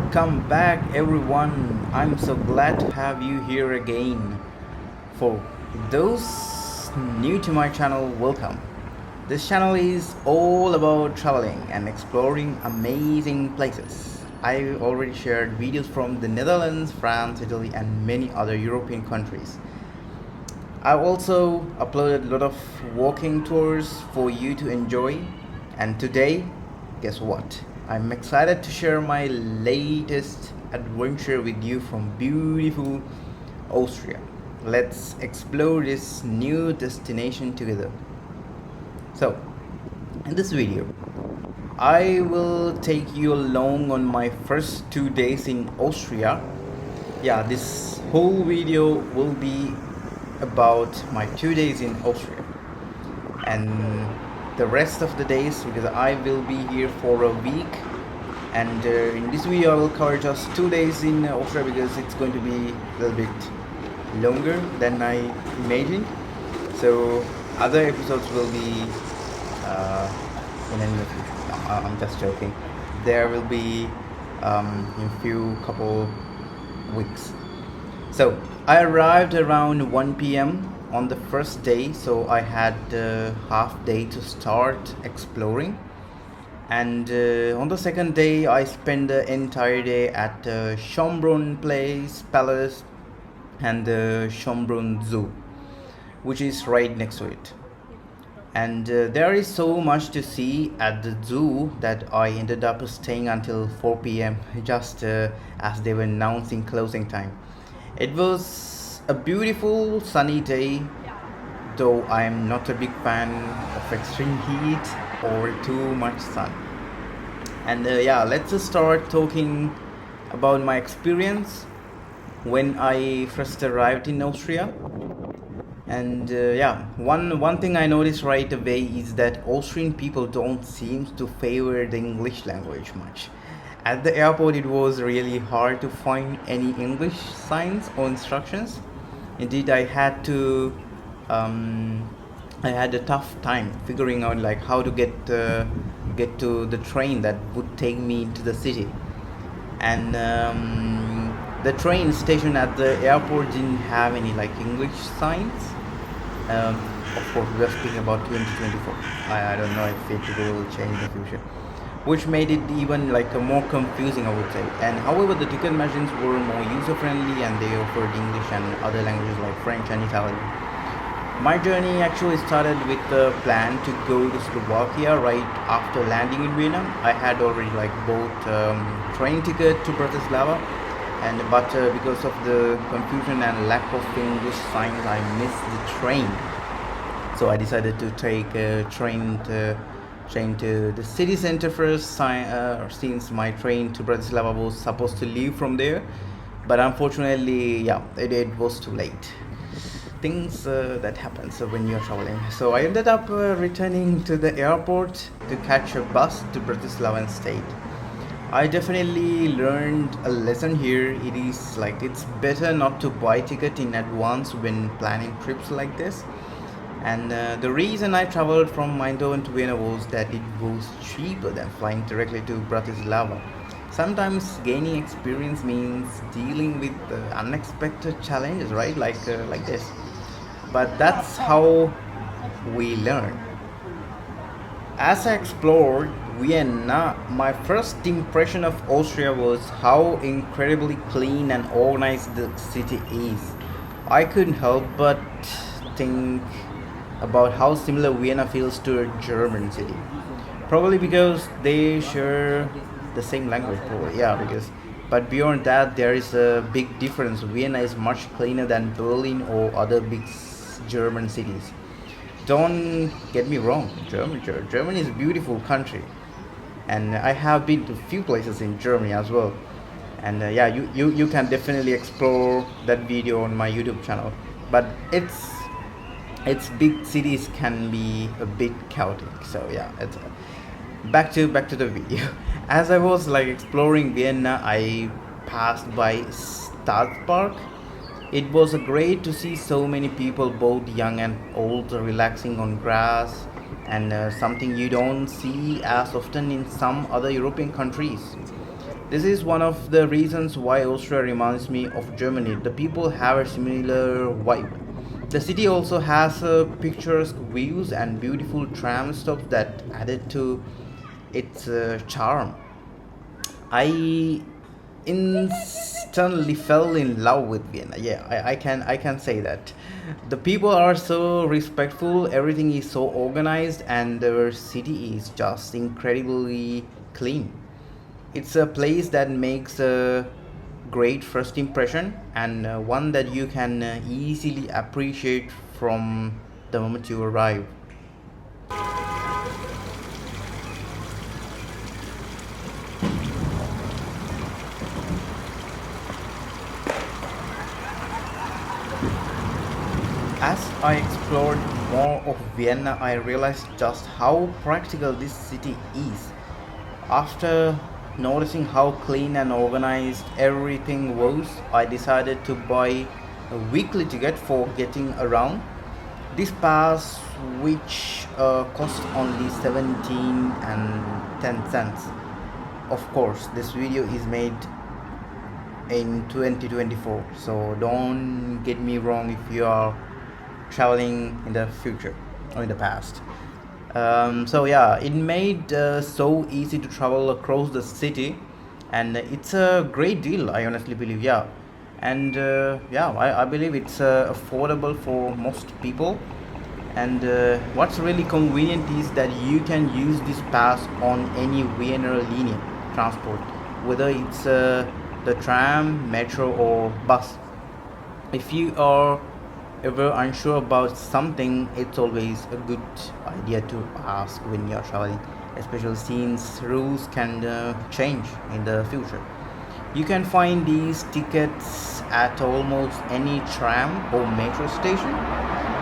Welcome back, everyone. I'm so glad to have you here again. For those new to my channel, welcome. This channel is all about traveling and exploring amazing places. I already shared videos from the Netherlands, France, Italy, and many other European countries. I've also uploaded a lot of walking tours for you to enjoy. And today, guess what? I'm excited to share my latest adventure with you from beautiful Austria. Let's explore this new destination together. So, in this video, I will take you along on my first 2 days in Austria. Yeah, this whole video will be about my 2 days in Austria, and the rest of the days, because I will be here for a week. And in this video I will cover just 2 days in Austria because it's going to be a little bit longer than I imagined. So other episodes will be in the near future. No, I'm just joking. There will be in few couple weeks. So I arrived around 1 p.m. on the first day, so I had half day to start exploring. And on the second day, I spent the entire day at Schönbrunn Palace and the Schönbrunn Zoo, which is right next to it. And there is so much to see at the zoo that I ended up staying until 4 p.m. just as they were announcing closing time. It was a beautiful sunny day, though I am not a big fan of extreme heat or too much sun. And yeah, let's just start talking about my experience when I first arrived in Austria. And yeah, one thing I noticed right away is that Austrian people don't seem to favor the English language much. At the airport, it was really hard to find any English signs or instructions. Indeed, I had a tough time figuring out like how to get to the train that would take me to the city. And the train station at the airport didn't have any like English signs. Of course, we are speaking about 2024. I don't know if it will change in the future, which made it even like more confusing, I would say. And however, the ticket machines were more user friendly and they offered English and other languages like French and Italian. My journey actually started with the plan to go to Slovakia right after landing in Vienna. I had already like bought train ticket to Bratislava, but because of the confusion and lack of English signs, I missed the train. So I decided to take a train to the city center first, since my train to Bratislava was supposed to leave from there. But unfortunately, yeah, it was too late. Things that happen so when you're traveling. So I ended up returning to the airport to catch a bus to Bratislava instead. I definitely learned a lesson here. It's better not to buy ticket in advance when planning trips like this. And the reason I traveled from Eindhoven to Vienna was that it was cheaper than flying directly to Bratislava. Sometimes gaining experience means dealing with unexpected challenges, right? Like this. But that's how we learn. As I explored Vienna, my first impression of Austria was how incredibly clean and organized the city is. I couldn't help but think about how similar Vienna feels to a German city. Probably because they share the same language, probably. Yeah, but beyond that, there is a big difference. Vienna is much cleaner than Berlin or other big German cities. Don't get me wrong, Germany is a beautiful country, and I have been to few places in Germany as well. And yeah, you can definitely explore that video on my YouTube channel. But its big cities can be a bit chaotic. So yeah, it's back to the video. As I was like exploring Vienna, I passed by Stadtpark. It was great to see so many people, both young and old, relaxing on grass, and something you don't see as often in some other European countries. This is one of the reasons why Austria reminds me of Germany. The people have a similar vibe. The city also has picturesque views and beautiful tram stops that added to its charm. I instantly fell in love with Vienna. Yeah, I can say that. The people are so respectful, everything is so organized, and the city is just incredibly clean. It's a place that makes a great first impression, and one that you can easily appreciate from the moment you arrive. As I explored more of Vienna, I realized just how practical this city is. After noticing how clean and organized everything was, I decided to buy a weekly ticket for getting around. This pass, which cost only 17 and 10 cents. Of course, this video is made in 2024, so don't get me wrong if you are traveling in the future or in the past. So yeah, it made so easy to travel across the city, and it's a great deal. I honestly believe, yeah, and yeah, I believe it's affordable for most people. And what's really convenient is that you can use this pass on any Vienna linear transport, whether it's the tram, metro, or bus. If you are ever unsure about something, it's always a good idea to ask when you're traveling, especially since rules can change in the future. You can find these tickets at almost any tram or metro station,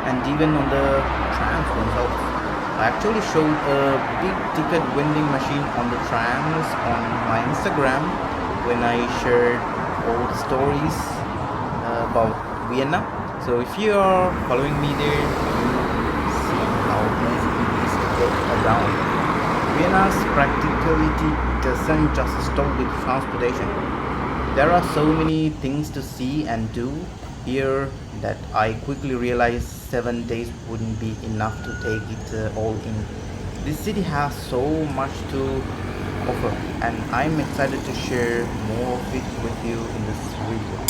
and even on the trams themselves. I actually showed a big ticket vending machine on the trams on my Instagram when I shared old stories about Vienna. So if you are following me there, you see how easy it is to get around. Vienna's practicality doesn't just stop with transportation. There are so many things to see and do here that I quickly realized 7 days wouldn't be enough to take it all in. This city has so much to offer, and I'm excited to share more of it with you in this video.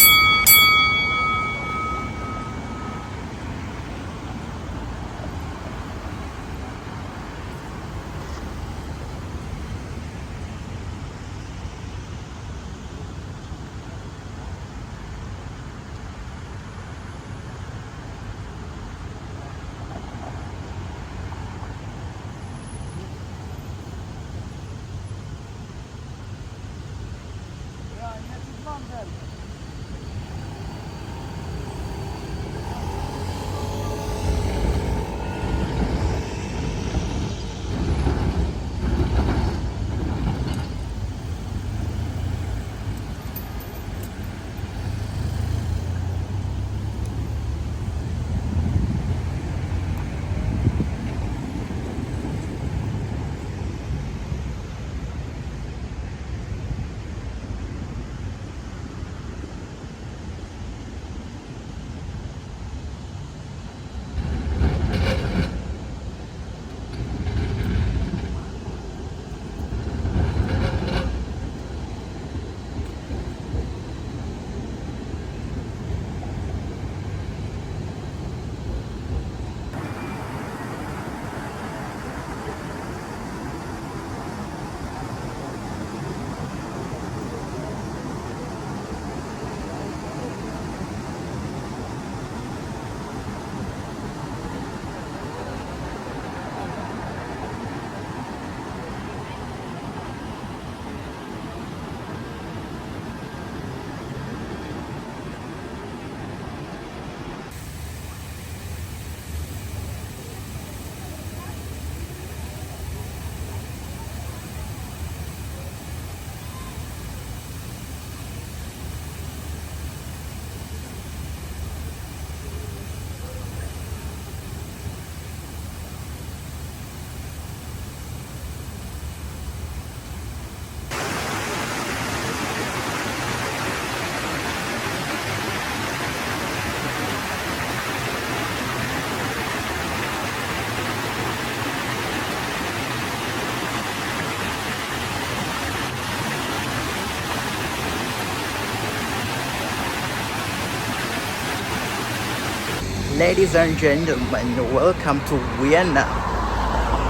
Ladies and gentlemen, welcome to Vienna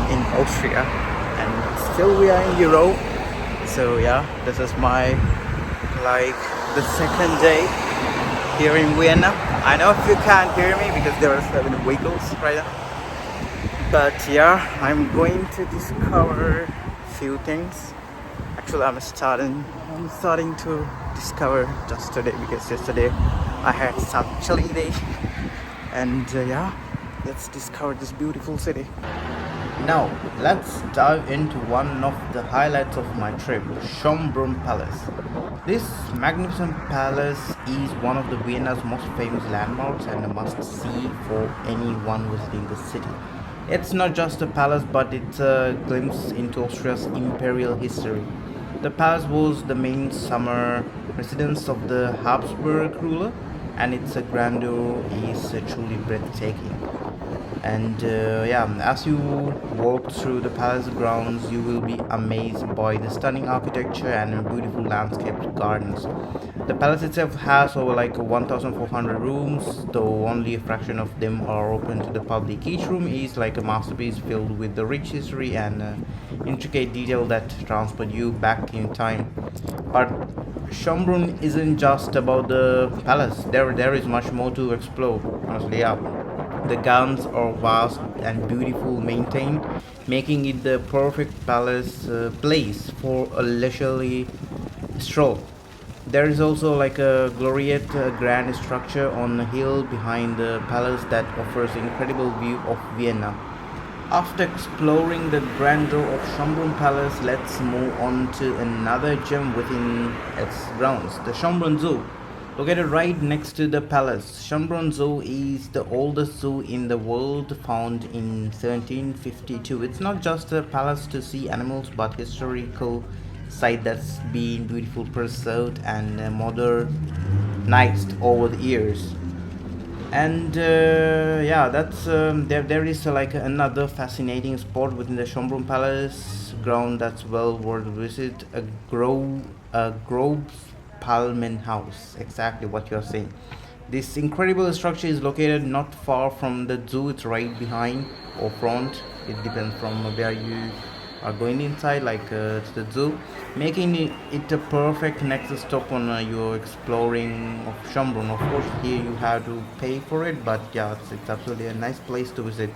in Austria, and still we are in Europe. So yeah, this is my the second day here in Vienna. I know if you can't hear me because there are 7 vehicles right now, but yeah, I'm going to discover few things. Actually, I'm starting to discover just today because yesterday I had some chilling day. And yeah, let's discover this beautiful city. Now, let's dive into one of the highlights of my trip, Schönbrunn Palace. This magnificent palace is one of the Vienna's most famous landmarks and a must-see for anyone visiting the city. It's not just a palace, but it's a glimpse into Austria's imperial history. The palace was the main summer residence of the Habsburg ruler, and its grandeur is truly breathtaking. And yeah, as you walk through the palace grounds, you will be amazed by the stunning architecture and beautiful landscaped gardens. The palace itself has over 1,400 rooms, though only a fraction of them are open to the public. Each room is like a masterpiece filled with the rich history and intricate detail that transport you back in time. But Schönbrunn isn't just about the palace. There is much more to explore. Honestly, yeah. The gardens are vast and beautiful maintained, making it the perfect palace place for a leisurely stroll. There is also a glorious grand structure on a hill behind the palace that offers incredible view of Vienna. After exploring the grandeur of Schönbrunn Palace, let's move on to another gem within its grounds, the Schönbrunn Zoo. Located right next to the palace, Schönbrunn Zoo is the oldest zoo in the world, found in 1752. It's not just a palace to see animals, but historical site that's been beautifully preserved and modernized over the years. And yeah, that's there is another fascinating spot within the Schönbrunn Palace ground that's well worth visit, a groves Palmen house, exactly what you're saying. This incredible structure is located not far from the zoo. It's right behind or front, it depends from where you are going inside, to the zoo, making it a perfect next stop on your exploring of Schönbrunn. Of course, here you have to pay for it, but yeah, it's absolutely a nice place to visit.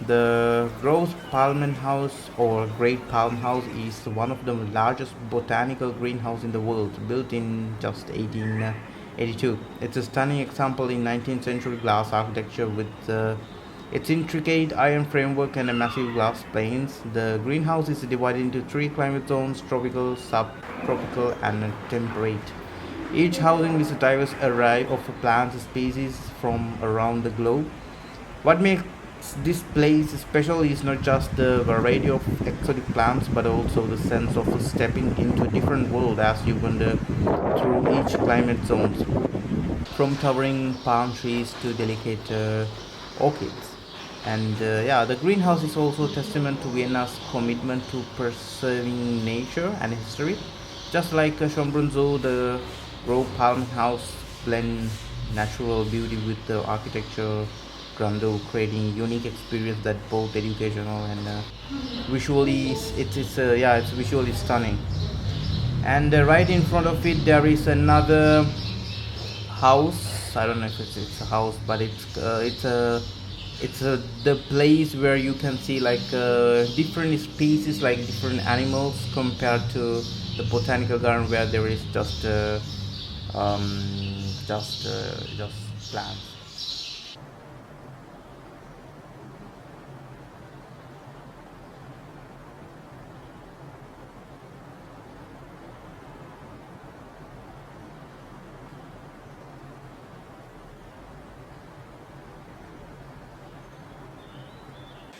The Groves Palm House or Great Palm House is one of the largest botanical greenhouse in the world, built in just 1882. It's a stunning example in 19th century glass architecture with its intricate iron framework and a massive glass planes. The greenhouse is divided into 3 climate zones: tropical, subtropical, and temperate. Each housing is a diverse array of plant species from around the globe. What makes this place special is not just the variety of exotic plants, but also the sense of stepping into a different world as you wander through each climate zones, from towering palm trees to delicate orchids. And yeah, the greenhouse is also a testament to Vienna's commitment to preserving nature and history. Just like Schönbrunn Zoo, the Grove Palm House blend natural beauty with the architecture grandeur, creating unique experience that both educational and visually it's visually stunning. And right in front of it there is another house. I don't know if it's a house, but it's the place where you can see different species, like different animals, compared to the botanical garden where there is um, just plants.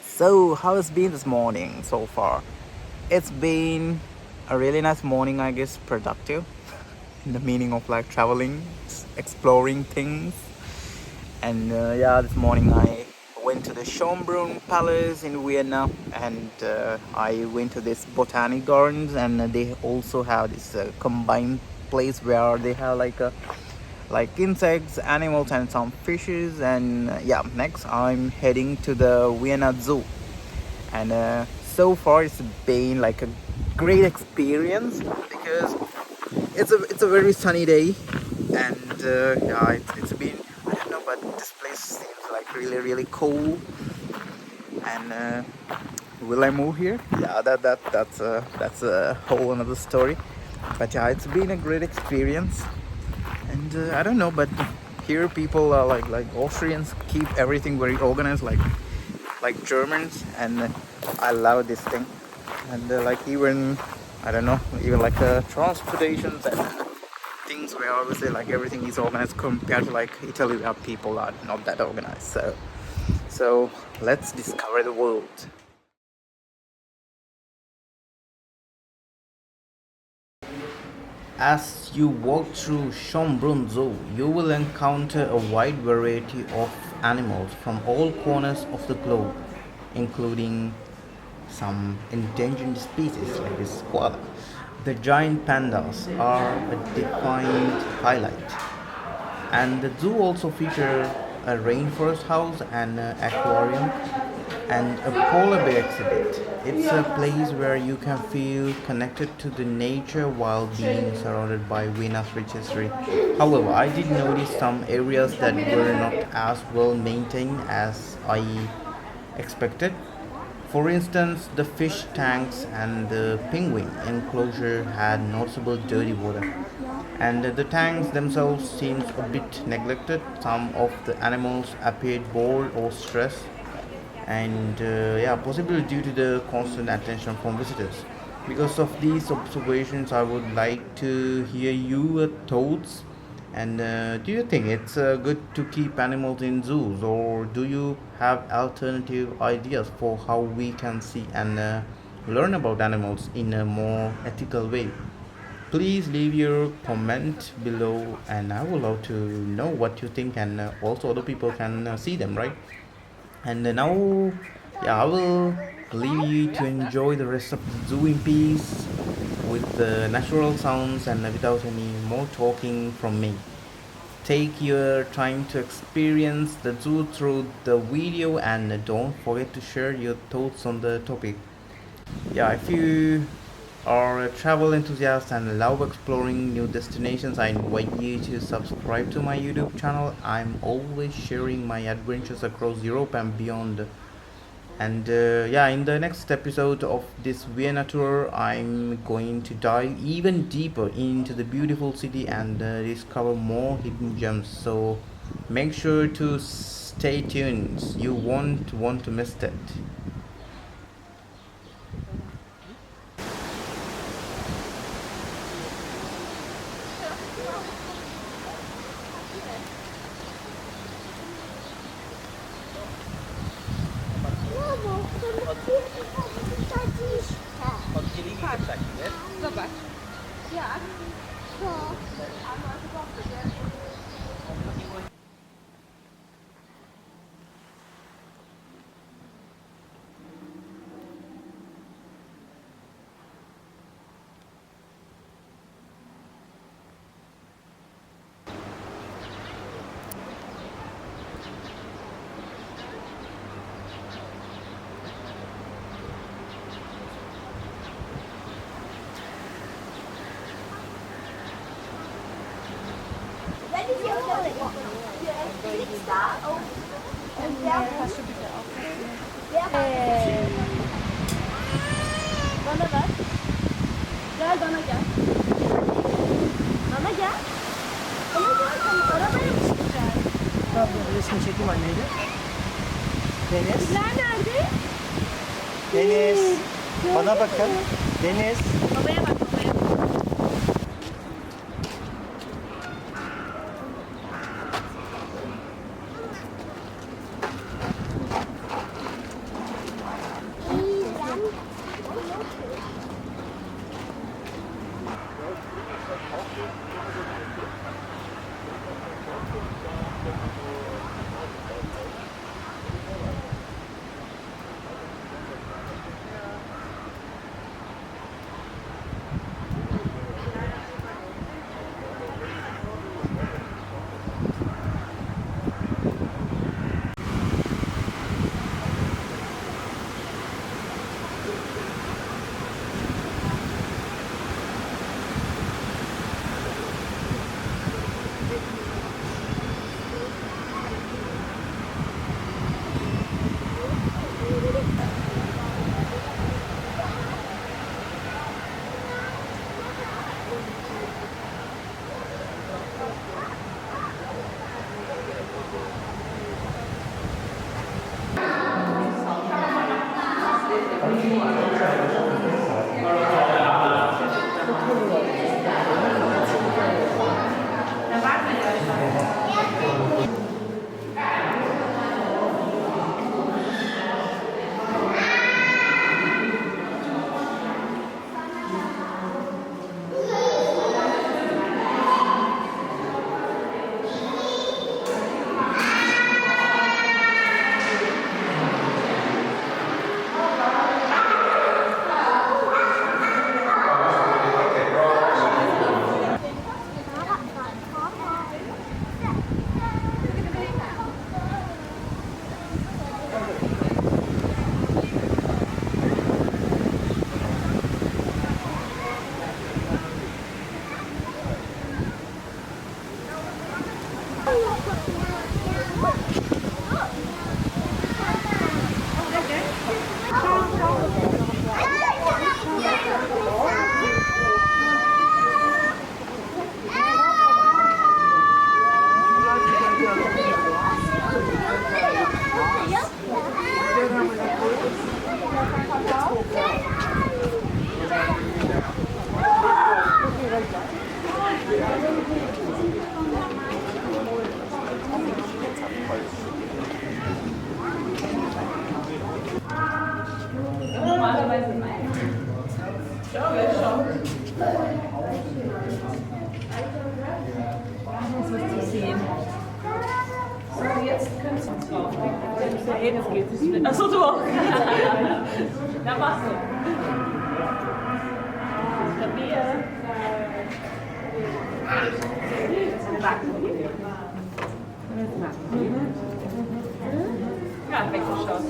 So, how has been this morning so far? It's been a really nice morning, I guess, productive in the meaning of traveling, exploring things. And yeah, this morning I went to the Schönbrunn Palace in Vienna, and I went to this botanic gardens, and they also have this combined place where they have like insects, animals, and some fishes. And yeah, next I'm heading to the Vienna Zoo. And so far it's been like a great experience because it's a very sunny day, and yeah, it's been, I don't know, but this place seems like really cool. And will I move here? Yeah, that's a whole another story. But yeah, it's been a great experience. And I don't know, but here people are like Austrians keep everything very organized, like Germans. And I love this thing. And like even, I don't know, even like transportations and things where obviously like everything is organized compared to like Italy where people are not that organized. So let's discover the world. As you walk through Schönbrunn Zoo, you will encounter a wide variety of animals from all corners of the globe, including some endangered species like this koala. The giant pandas are a defined highlight, and the zoo also features a rainforest house and an aquarium and a polar bear exhibit. It's a place where you can feel connected to the nature while being surrounded by Vienna's rich history. However, I did notice some areas that were not as well maintained as I expected. For instance, the fish tanks and the penguin enclosure had noticeable dirty water, and the tanks themselves seemed a bit neglected. Some of the animals appeared bored or stressed, and yeah, possibly due to the constant attention from visitors. Because of these observations, I would like to hear your thoughts. And do you think it's good to keep animals in zoos, or do you have alternative ideas for how we can see and learn about animals in a more ethical way? Please leave your comment below, and I would love to know what you think, and also other people can see them, right? And now, yeah, I will leave you to enjoy the rest of the zoo in peace with the natural sounds and without any more talking from me. Take your time to experience the zoo through the video, and don't forget to share your thoughts on the topic. Yeah, if you are a travel enthusiast and love exploring new destinations, I invite you to subscribe to my YouTube channel. I'm always sharing my adventures across Europe and beyond. And yeah, in the next episode of this Vienna tour, I'm going to dive even deeper into the beautiful city and discover more hidden gems. So make sure to stay tuned. You won't want to miss that. Zobacz. Jak? Co? Hast du bitte aufgeschrieben? Bana ver. Gel bana gel. Bana gel. Bana gel. Sen arabaya mı çıkacaksın? Tabii resmi çekim anneydi. Deniz. Bizler nerede? Deniz. Bana bakın. Deniz. Babaya bak babaya. Das ist zu sehen. So, jetzt kannst du uns auflegen. Hey, das geht nicht. Achso, du auch. Na, machst du. Stabil. Ja, weggeschaut.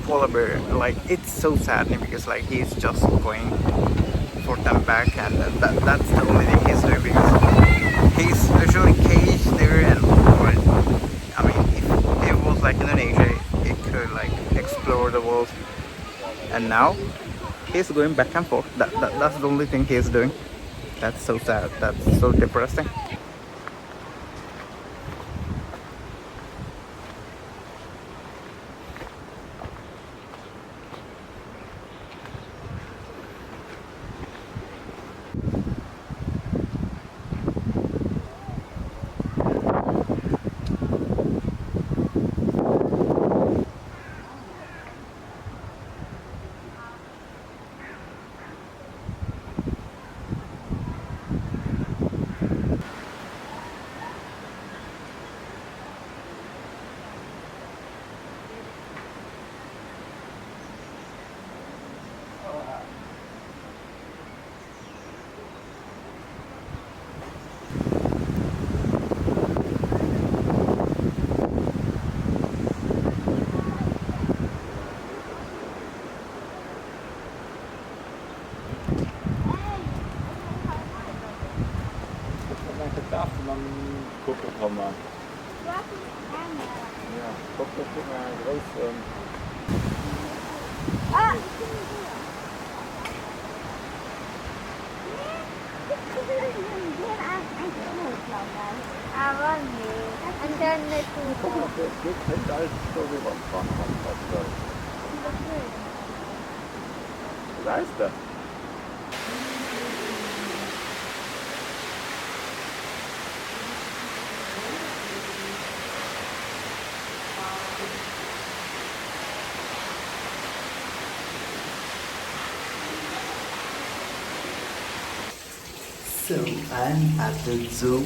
Polar bear, like it's so saddening because like he's just going for them back, and that's the only thing he's doing because he's literally caged there. And I mean, if it was like Indonesia, it could like explore the world, and now he's going back and forth. That's the only thing he's doing. That's so sad. That's so depressing. gucken, komm mal. Ja, guck mal, groß. Guck mal, der kennt alles so wie man fahren kann. Da ist er. So I'm at the zoo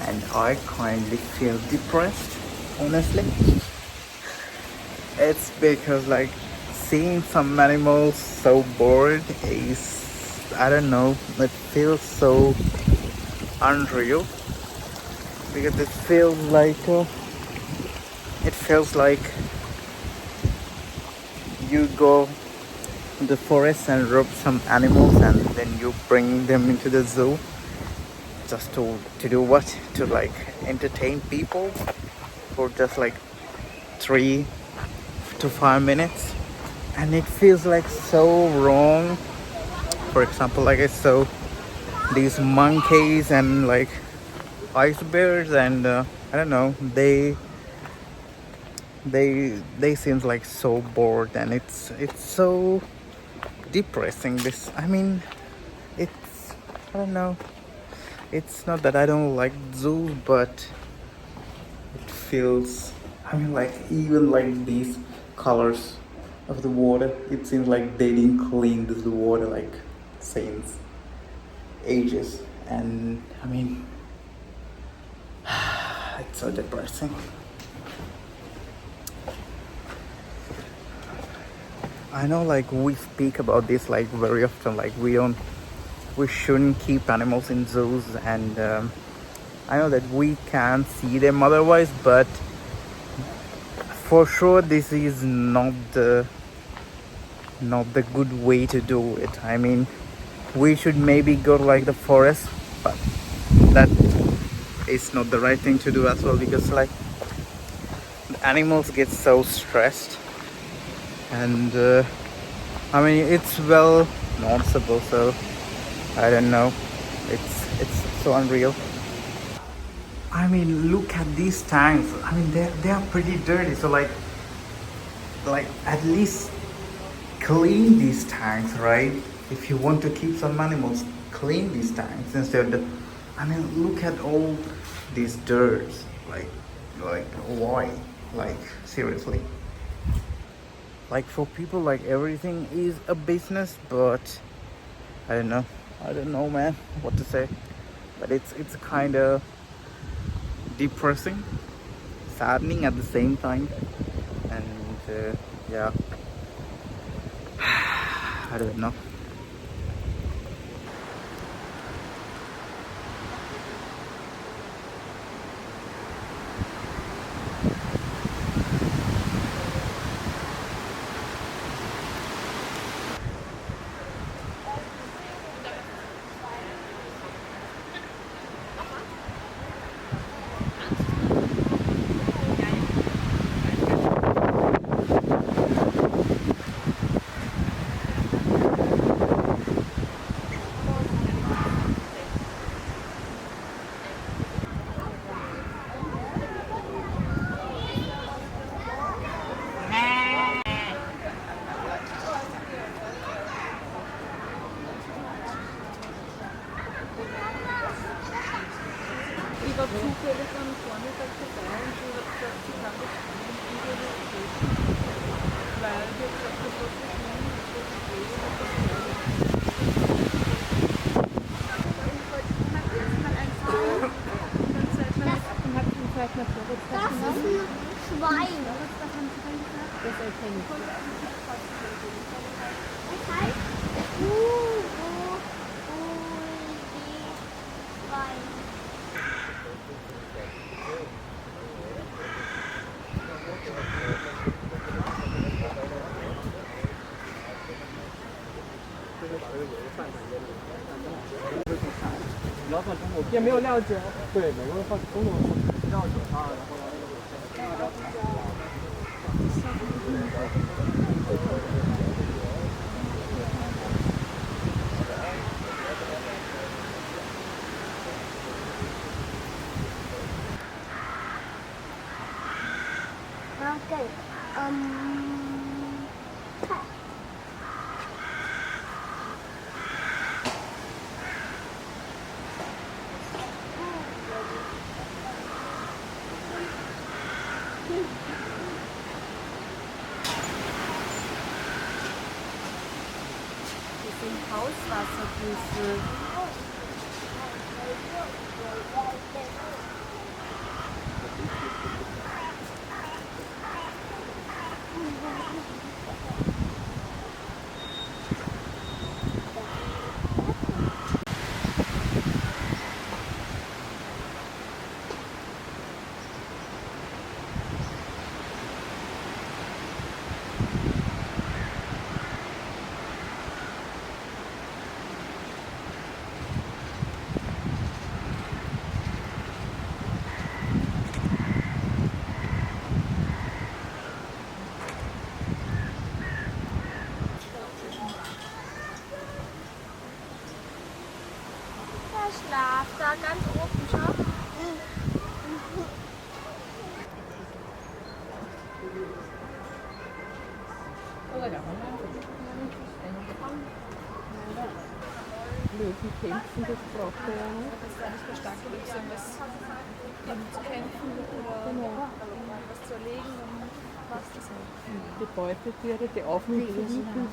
and I kindly feel depressed, honestly. It's because like seeing some animals so bored is, I don't know, it feels so unreal because it feels like you go in the forest and rob some animals and then you bring them into the zoo just to do what? To like entertain people for just like 3 to 5 minutes, and it feels like so wrong. For example, like I saw these monkeys and like ice bears and I don't know, they seems like so bored, and it's so depressing. This, I mean, it's, I don't know, it's not that I don't like zoos, but it feels, I mean, like even like these colors of the water, it seems like they didn't clean this water like since ages. And I mean, it's so depressing. I know like we speak about this like very often, like we shouldn't keep animals in zoos, and I know that we can't see them otherwise, but for sure this is not the good way to do it. I mean, we should maybe go to like the forest, but that is not the right thing to do as well, because like the animals get so stressed, and I mean, it's well noticeable, so I don't know, it's so unreal. I mean, look at these tanks. I mean, they are pretty dirty, so like at least clean these tanks, right? If you want to keep some animals, clean these tanks instead of, I mean, look at all these dirt. Like why? Like seriously. Like for people, like everything is a business, but I don't know, man, what to say. But it's kind of depressing, saddening at the same time, and yeah, I don't know. Ich war zufällig am Vormittag dabei und sie hat gesagt, sie kann das Video nicht sehen, weil sie hat gesagt, das was ich nehme, ist das Video und das Das ist ein Schwein. Das erkenne ich. Das heißt Schwein. 也没有料酒，对，每个人放中国料酒啊，然后Okay. Das sind Hauswassergüsse. Der Schlaf da ganz oben, schau. Löwen kämpfen, das braucht er ja nicht. Das war nicht der starke Löwe, was eben zu kämpfen oder was zu erlegen, dann war es das halt. Die Beutetiere, die Aufnehmungen.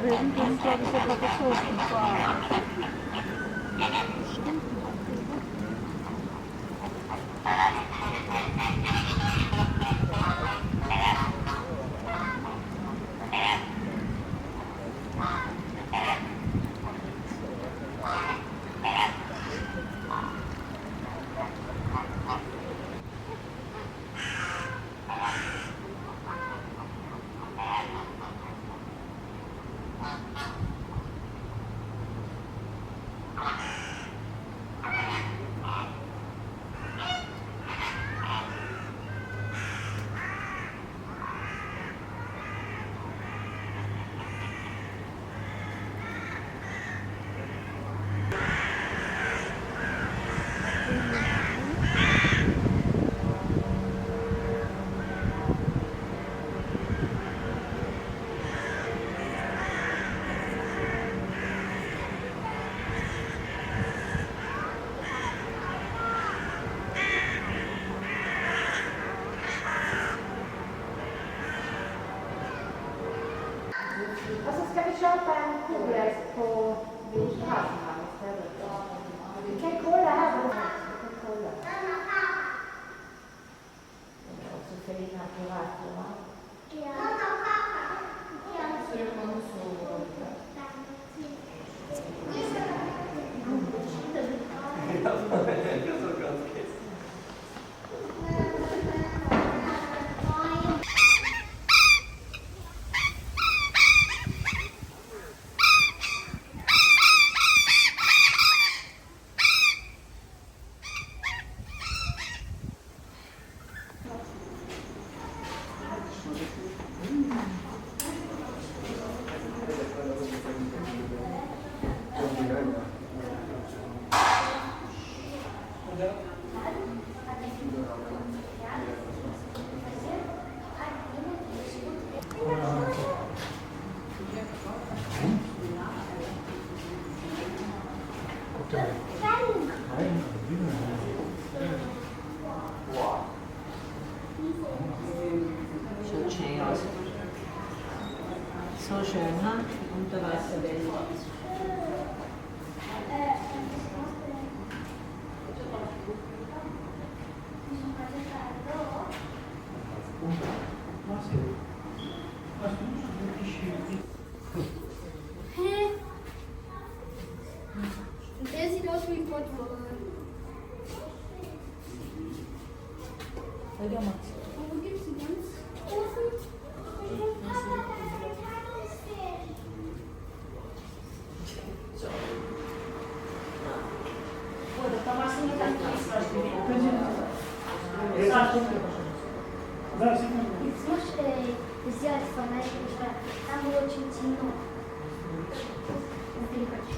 Irgendwann glaube ich sogar getroffen. Och så ska vi köpa en kugläs på Straßenbahn istället. Vi kan kolla här. Vi kan kolla. Det är också fina apparater, va? Ja. Schaut schön aus. So schön, ha? Unterwasserwelt. Der sieht aus wie ein Pottwal. Wo gibt's die ganz großen? Слушай, взять фонарик, там очень темно. Я не хочу.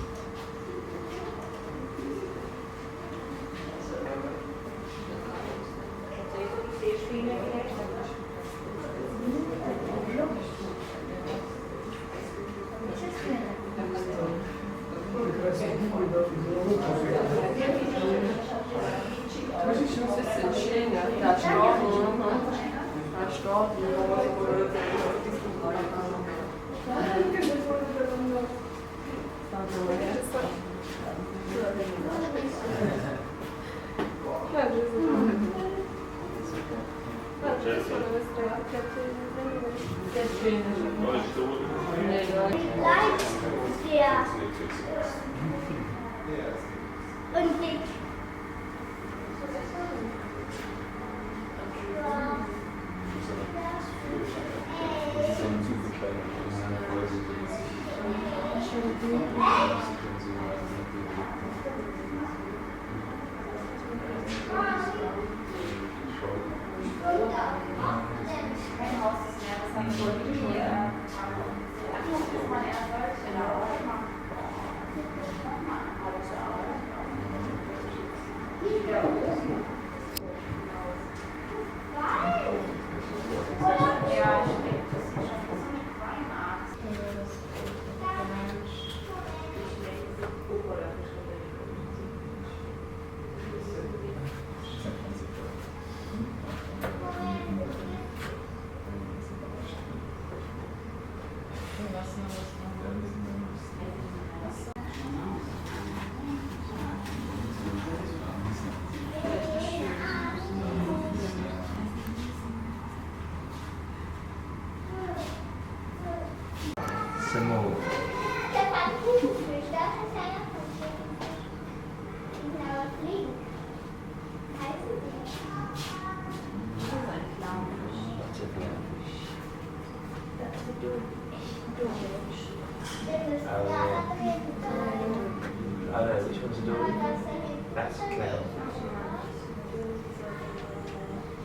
Ja. Und dick.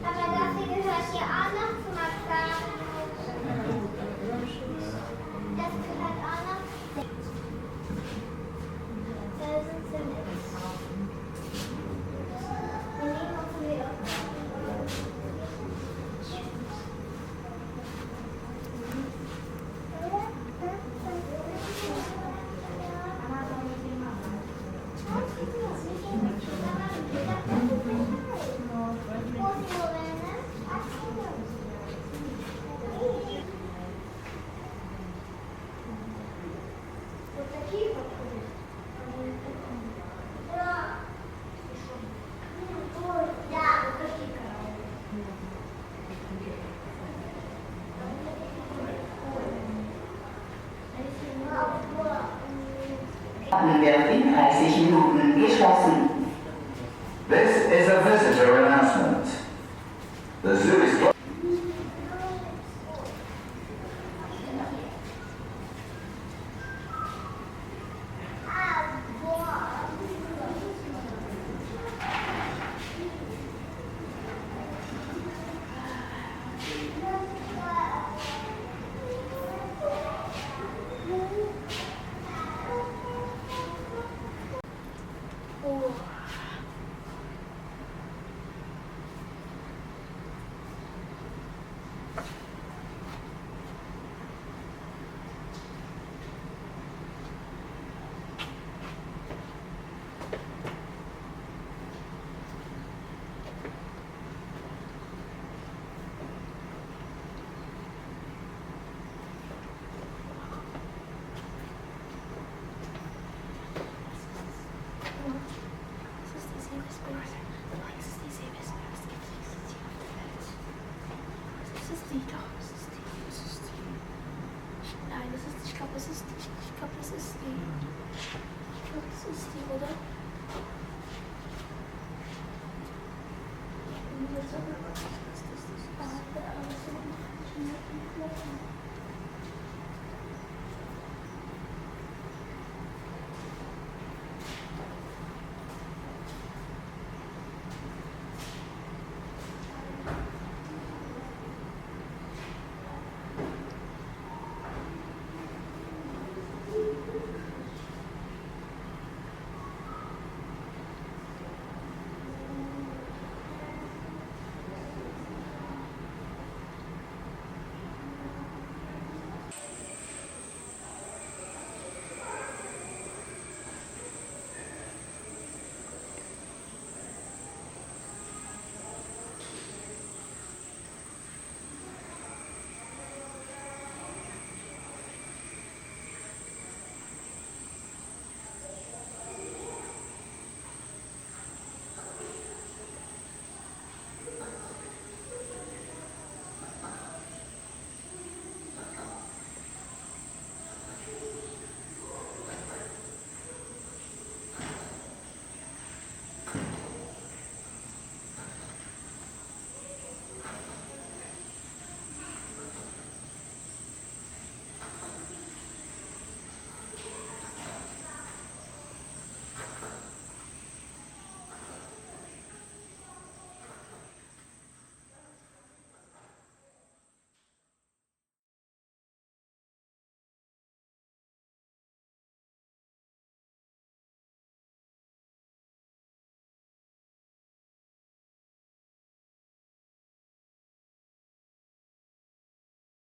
Aber dafür gehört hier auch noch zum Aquarium. Das gehört auch noch. Da sind sie nicht. Und die hoffen wir auch. Wird in 30 Minuten geschlossen. This is a visitor announcement. The zoo is closed. oder?